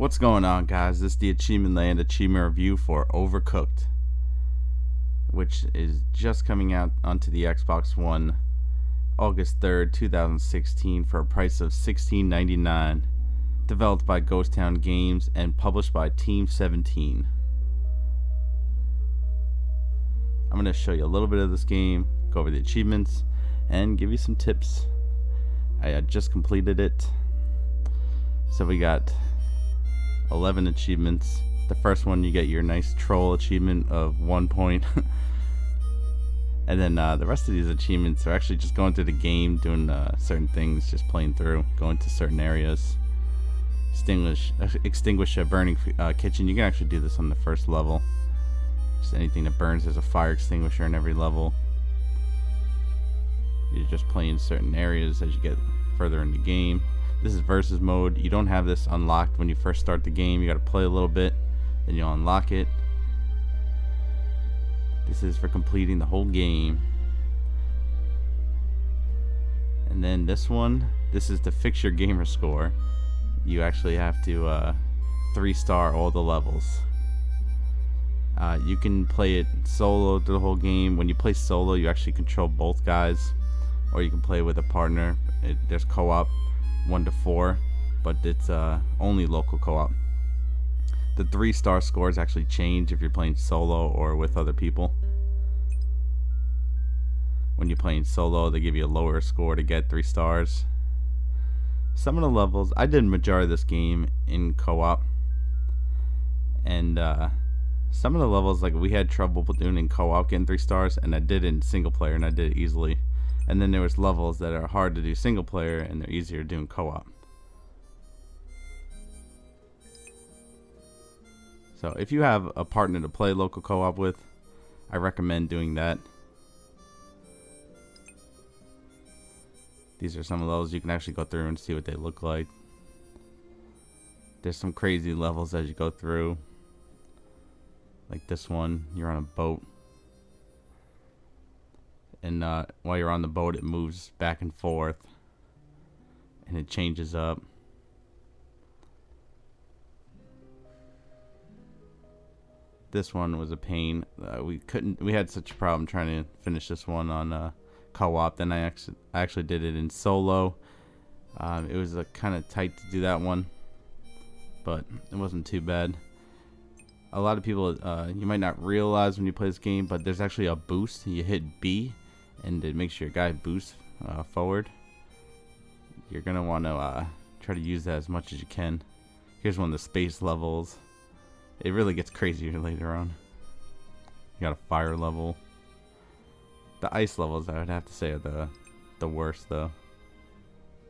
What's going on, guys? This is the Achievement Land Achievement Review for Overcooked, which is just coming out onto the Xbox One August 3rd, 2016 for a price of $16.99. Developed by Ghost Town Games and published by Team 17. I'm going to show you a little bit of this game, go over the achievements, and give you some tips. I just completed it. So we got 11 achievements. The first one, you get your nice troll achievement of 1 point. And then the rest of these achievements are actually just going through the game, doing certain things, just playing through, going to certain areas. Extinguish a burning kitchen. You can actually do this on the first level. Just anything that burns, there's a fire extinguisher in every level. You're just playing certain areas as you get further in the game. This is versus mode. You don't have this unlocked when you first start the game. You got to play a little bit, then you'll unlock it. This is for completing the whole game. And then this one, this is to fix your gamer score. You actually have to 3-star all the levels. You can play it solo through the whole game. When you play solo, you actually control both guys, or you can play with a partner. There's co-op 1 to 4, but it's only local co-op. The 3-star scores actually change if you're playing solo or with other people. When you're playing solo, they give you a lower score to get 3 stars. Some of the levels, I did a majority of this game in co-op, and some of the levels, like, we had trouble doing in co-op getting 3 stars, and I did it in single player, and I did it easily. And then there was levels that are hard to do single player, and they're easier doing co-op. So if you have a partner to play local co-op with, I recommend doing that. These are some of those. You can actually go through and see what they look like. There's some crazy levels as you go through. Like this one, you're on a boat. And while you're on the boat, it moves back and forth. And it changes up. This one was a pain. We had such a problem trying to finish this one on co-op. Then I actually did it in solo. It was kind of tight to do that one, but it wasn't too bad. A lot of people, you might not realize when you play this game, but there's actually a boost. You hit B, and it makes your guy boost forward. You're gonna want to try to use that as much as you can. Here's one of the space levels. It really gets crazier later on. You got a fire level. The ice levels, I would have to say, are the worst, though.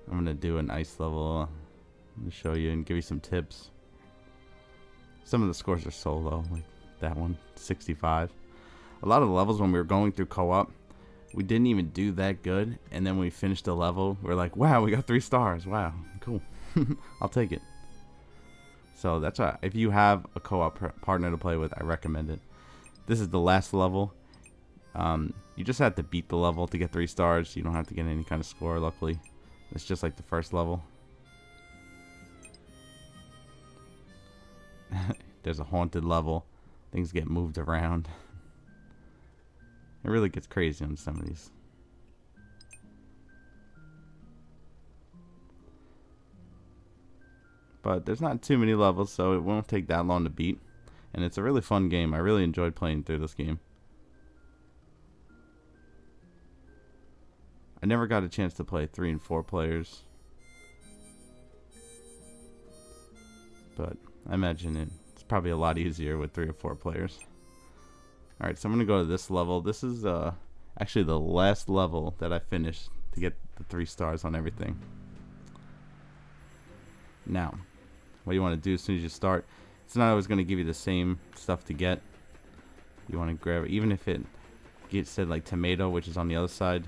I'm gonna do an ice level to show you and give you some tips. Some of the scores are so low, like that one, 65. A lot of the levels when we were going through co-op, we didn't even do that good, and then when we finished the level, we're like, wow, we got 3 stars. Wow, cool. I'll take it. So that's why, if you have a co-op partner to play with, I recommend it. This is the last level. You just have to beat the level to get 3 stars. You don't have to get any kind of score, luckily. It's just like the first level. There's a haunted level. Things get moved around. It really gets crazy on some of these. But there's not too many levels, so it won't take that long to beat. And it's a really fun game. I really enjoyed playing through this game. I never got a chance to play 3 and 4 players. But I imagine it's probably a lot easier with 3 or 4 players. Alright, so I'm going to go to this level. This is actually the last level that I finished to get the 3 stars on everything. Now, what you want to do as soon as you start, it's not always going to give you the same stuff to get. You want to grab it, even if it said like tomato, which is on the other side.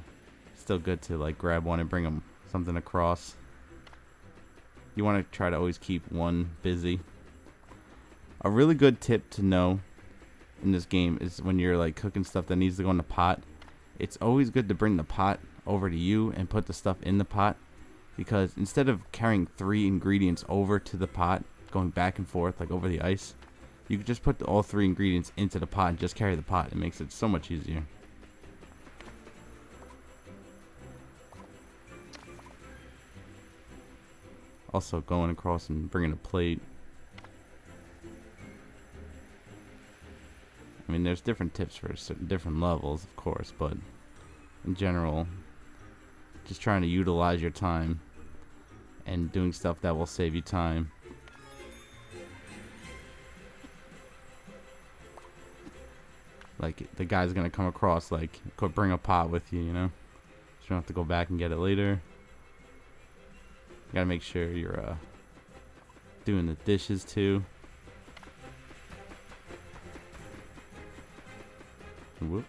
It's still good to like grab one and bring something across. You want to try to always keep one busy. A really good tip to know in this game is when you're like cooking stuff that needs to go in the pot, it's always good to bring the pot over to you and put the stuff in the pot, because instead of carrying 3 ingredients over to the pot, going back and forth like over the ice. You could just put all 3 ingredients into the pot and just carry the pot. It makes it so much easier. Also going across and bringing a plate. I mean, there's different tips for certain different levels, of course, but in general, just trying to utilize your time and doing stuff that will save you time. Like, the guy's gonna come across, like, go bring a pot with you, you know? So you don't have to go back and get it later. You gotta make sure you're doing the dishes too. Whoop.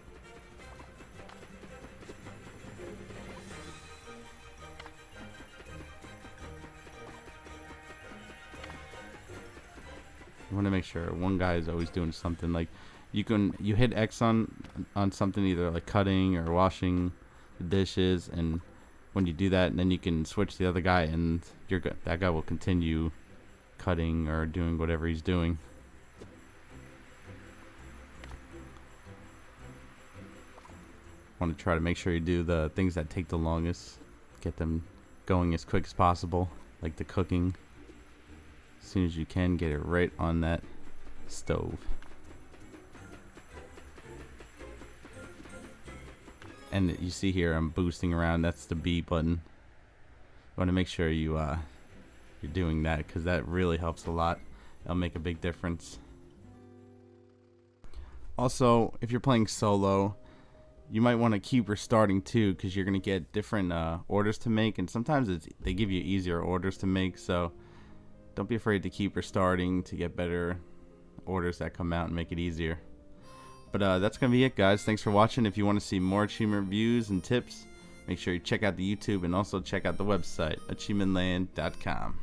You want to make sure one guy is always doing something. Like you hit X on something, either like cutting or washing the dishes, and when you do that, then you can switch to the other guy, and that guy will continue cutting or doing whatever he's doing. Want to try to make sure you do the things that take the longest, get them going as quick as possible, like the cooking. As soon as you can, get it right on that stove. And you see here I'm boosting around, that's the B button. You want to make sure you're doing that, because that really helps a lot. It'll make a big difference. Also, if you're playing solo, you might want to keep restarting too, because you're going to get different orders to make, and sometimes they give you easier orders to make, so don't be afraid to keep restarting to get better orders that come out and make it easier. But that's going to be it, guys. Thanks for watching. If you want to see more achievement reviews and tips, make sure you check out the YouTube and also check out the website, achievementland.com.